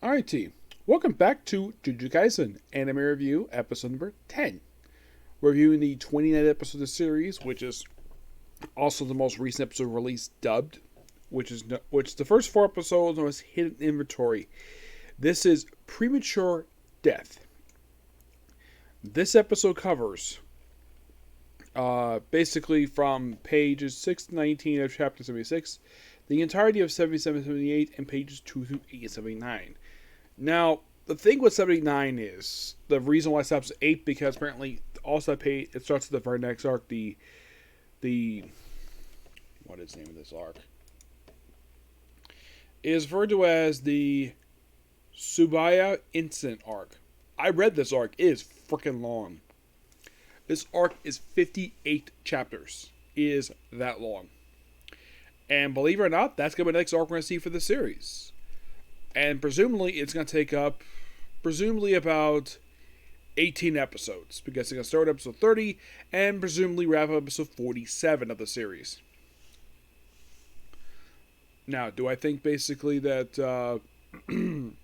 Alright, team. Welcome back to Jujutsu Kaisen Anime Review, episode number 10. We're reviewing the 29th episode of the series, which is also the most recent episode released dubbed, which the first four episodes was hidden inventory. This is Premature Death. This episode covers basically from pages 6 to 19 of chapter 76, the entirety of 77 78, and pages 2 through 8 79. Now, the thing with 79 is the reason why it stops at 8 because apparently also it starts at the very next arc, the what is the name of this arc? It is referred to as the Subaya Incident arc. I read this arc. It is freaking long. This arc is 58 chapters. It is that long. And believe it or not, that's going to be the next arc we're going to see for the series. And presumably, it's going to take up, about 18 episodes. Because it's going to start at episode 30 and presumably wrap up episode 47 of the series. Now, do I think basically that we're going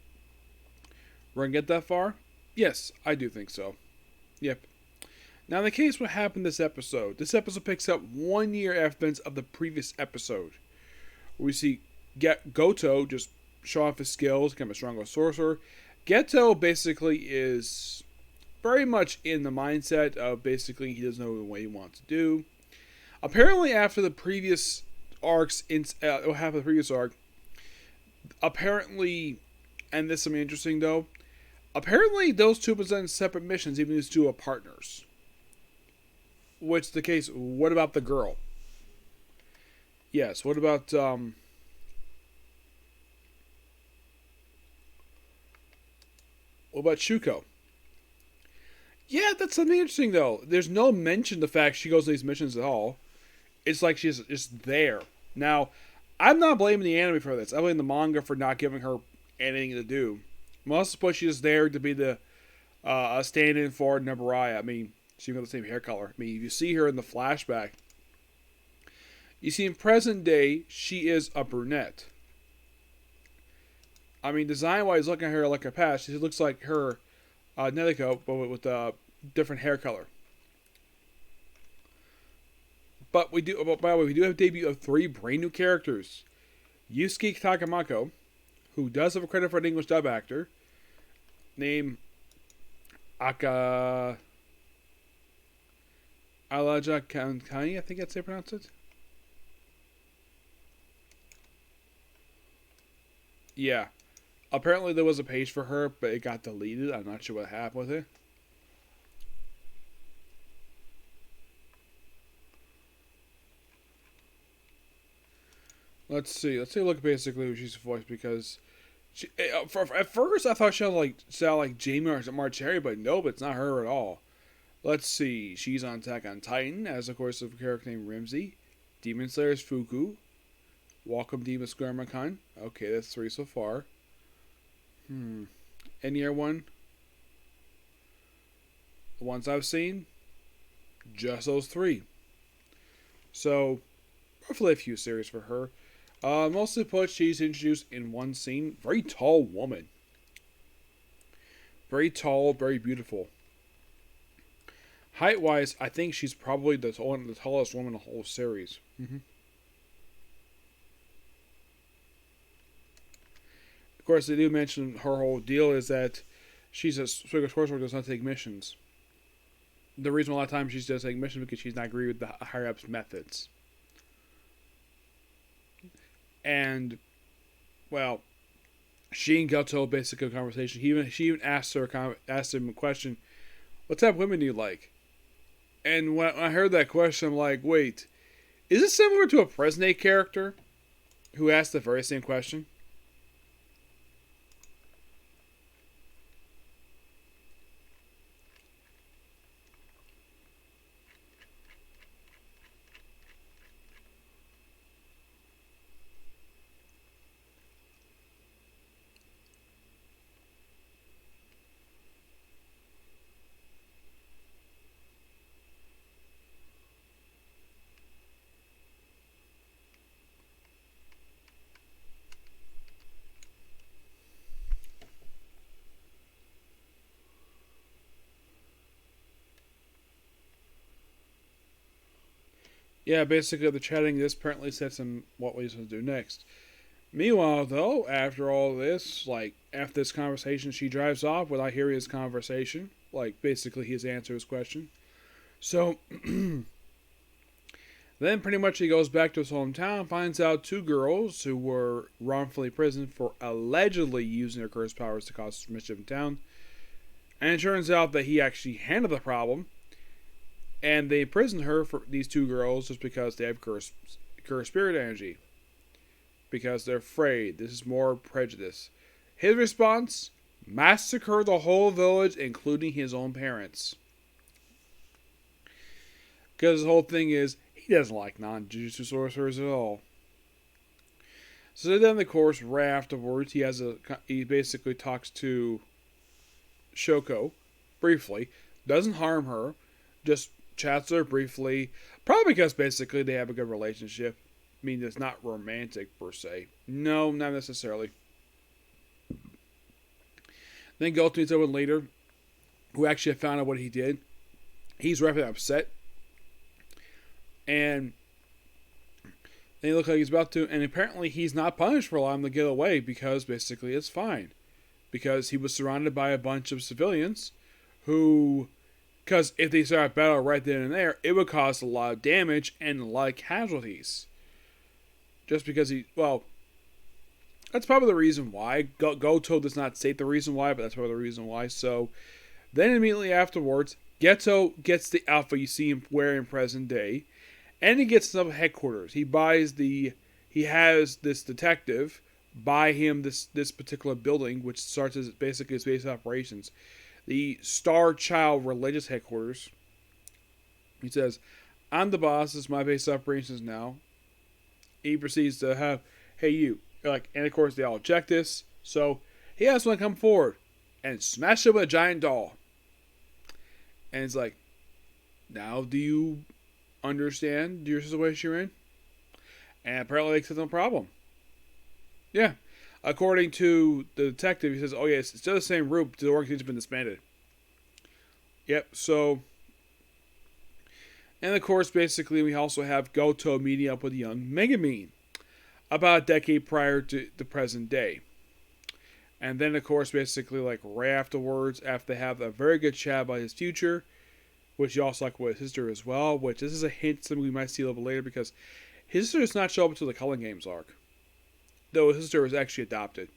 to get that far? Yes, I do think so. Yep. Now, in the case what happened this episode picks up 1 year after events of the previous episode. We see Goto just show off his skills, become a stronger sorcerer. Geto basically is very much in the mindset of basically he doesn't know what he wants to do. Apparently, after the previous arcs, half of the previous arc, apparently, and this is something interesting though, apparently those two present separate missions, even these two are partners. Which is the case. What about the girl? Yes, what about Shuko? Yeah, that's something interesting though. There's no mention of the fact she goes on these missions at all. It's like she's just there. Now, I'm not blaming the anime for this. I blame the manga for not giving her anything to do. Most suppose she's there to be the stand-in for Nabaraya. I mean, she got the same hair color. I mean, if you see her in the flashback, you see in present day, she is a brunette. I mean, design-wise, looking at her like her past, she looks like her Nezuko, but with a different hair color. But by the way, we do have a debut of 3 brand new characters. Yusuke Takamako, who does have a credit for an English dub actor, named Alaja Kankani, I think that's how you pronounce it. Yeah. Apparently there was a page for her, but it got deleted. I'm not sure what happened with it. Let's see. Let's take a look at basically who she's voiced because at first I thought she sounded like Jamie or Marcheri, but nope, it's not her at all. Let's see. She's on Attack on Titan as, of course, a character named Rimsey. Demon Slayer's Fuku. Welcome Demon Square Okay, that's 3 so far. Any other one? The ones I've seen? Just those 3. So, roughly a few series for her. Mostly put, she's introduced in one scene. Very tall woman. Very tall, very beautiful. Height-wise, I think she's probably the tallest woman in the whole series. Of course, they do mention her whole deal is that she's a sorcerer who does not take missions. The reason a lot of times she does take missions because she's not agree with the higher-ups' methods. And, well, she and Goto basically a conversation. She even asked him a question, what type of women do you like? And when I heard that question, I'm like, wait, is it similar to a Presne character who asked the very same question? Yeah, basically the chatting this apparently sets him what he's going to do next. Meanwhile, though, after all this, like, after this conversation, she drives off without hearing his conversation. Like, basically his answer to his question. So, then pretty much he goes back to his hometown, finds out two girls who were wrongfully imprisoned for allegedly using their curse powers to cause mischief in town. And it turns out that he actually handled the problem, and they imprisoned her for these two girls just because they have cursed spirit energy. Because they're afraid. This is more prejudice. His response: massacre the whole village, including his own parents. Because the whole thing is, he doesn't like non-Jujutsu sorcerers at all. So then, of course, right afterwards, he basically talks to Shoko briefly. Doesn't harm her. Just chats her briefly. Probably because basically they have a good relationship. I mean, it's not romantic per se. No, not necessarily. Then Goto meets someone later who actually found out what he did. He's rather upset. And they look like he's about to. And apparently he's not punished for allowing him to get away because basically it's fine. Because he was surrounded by a bunch of civilians who. Because if they start a battle right then and there, it would cause a lot of damage and a lot of casualties. Just because that's probably the reason why. Goto does not state the reason why, but that's probably the reason why. So, then immediately afterwards, Geto gets the outfit you see him wearing in present day, and he gets some headquarters. He has this detective buy him this particular building, which starts as basically his base of operations, the Star Child Religious Headquarters. He says, "I'm the boss. This is my base of operations now." He proceeds to have, "Hey you," and of course they all check this. So he has one come forward and smash it with a giant doll. And it's like, now do you understand your situation you're in? And apparently it's no problem. Yeah. According to the detective, he says, "Oh yes, it's still the same group. The organization's been disbanded." Yep. So. And of course, basically, we also have Goto meeting up with young Megumin about a decade prior to the present day. And then, of course, basically, like right afterwards, after they have a very good chat about his future, which he also like with his sister as well, which this is a hint something we might see a little bit later because his sister does not show up until the Culling Games arc. Though his sister was actually adopted.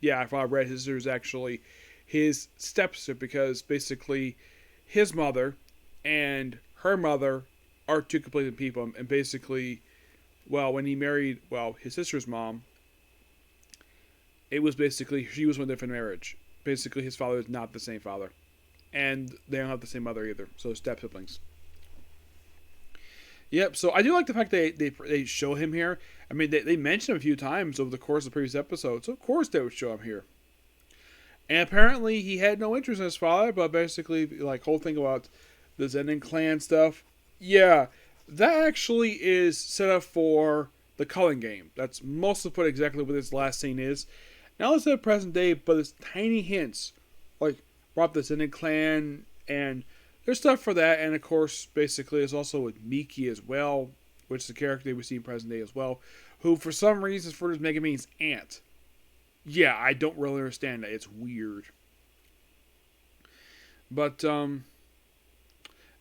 Yeah, if I read, his sister is actually his stepsister because basically his mother and her mother are two completely different people. And basically, when he married, his sister's mom, it was basically, she was in a different marriage. Basically, his father is not the same father. And they don't have the same mother either. So step siblings. Yep, so I do like the fact they show him here. I mean, they mention him a few times over the course of the previous episodes. So of course they would show him here. And apparently he had no interest in his father, but basically, whole thing about the Zenin clan stuff. Yeah, that actually is set up for the Culling game. That's mostly put exactly what this last scene is. Now let's say present day, but it's tiny hints. Brought the Zenin clan, and there's stuff for that. And of course, basically, it's also with Miki as well, which is a character we see in present day as well, who for some reason is for his Megumin's aunt. Yeah, I don't really understand that. It's weird. But,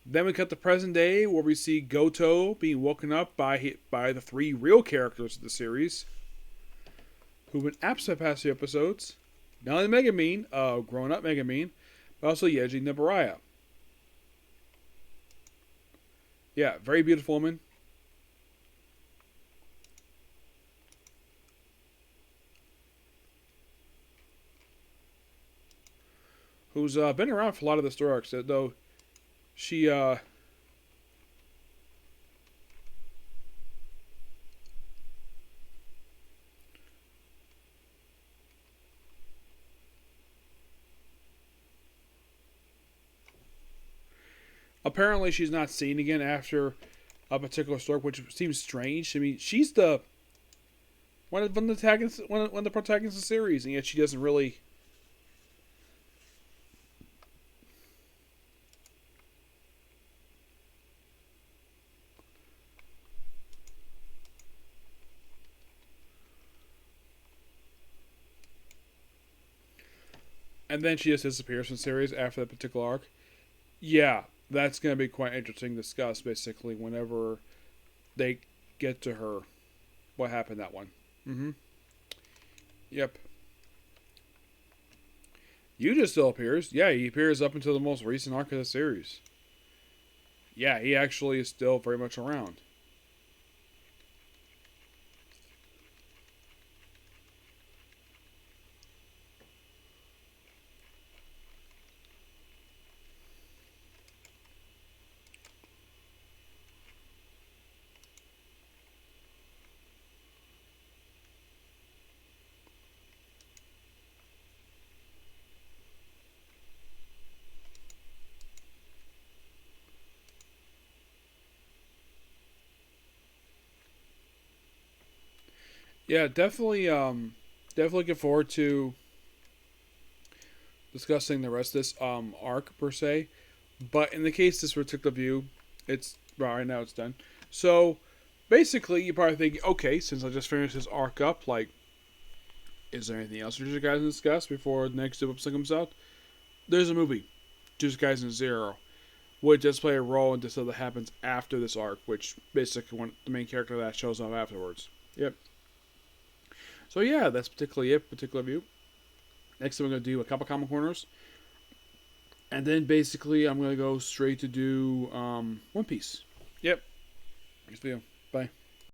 then we cut to present day, where we see Goto being woken up by the three real characters of the series, who've been absent past few episodes. Not only Megumin, grown-up Megumin, but also Yeji Nibaraya. Yeah, very beautiful woman. Who's been around for a lot of the story arcs, though she apparently she's not seen again after a particular story, which seems strange. I mean, she's the one of the protagonists of the series, and yet she doesn't really. and then she just disappears from the series after that particular arc. Yeah, that's going to be quite interesting to discuss, basically, whenever they get to her. What happened that one. Mm-hmm. Yep. Yuja still appears. Yeah, he appears up until the most recent arc of the series. Yeah, he actually is still very much around. Yeah, definitely. Definitely looking forward to discussing the rest of this arc per se. But in the case of this particular view, it's right now it's done. So basically, you probably think, okay, since I just finished this arc up, like, is there anything else you guys discuss before the next episode comes out? There's a movie, Jujutsu Kaisen Zero, would just play a role in this that happens after this arc, which basically when the main character of that shows up afterwards. Yep. So yeah, that's particularly it, particular view. Next, I'm gonna do a couple comic corners, and then basically I'm gonna go straight to do One Piece. Yep. Next video. Bye.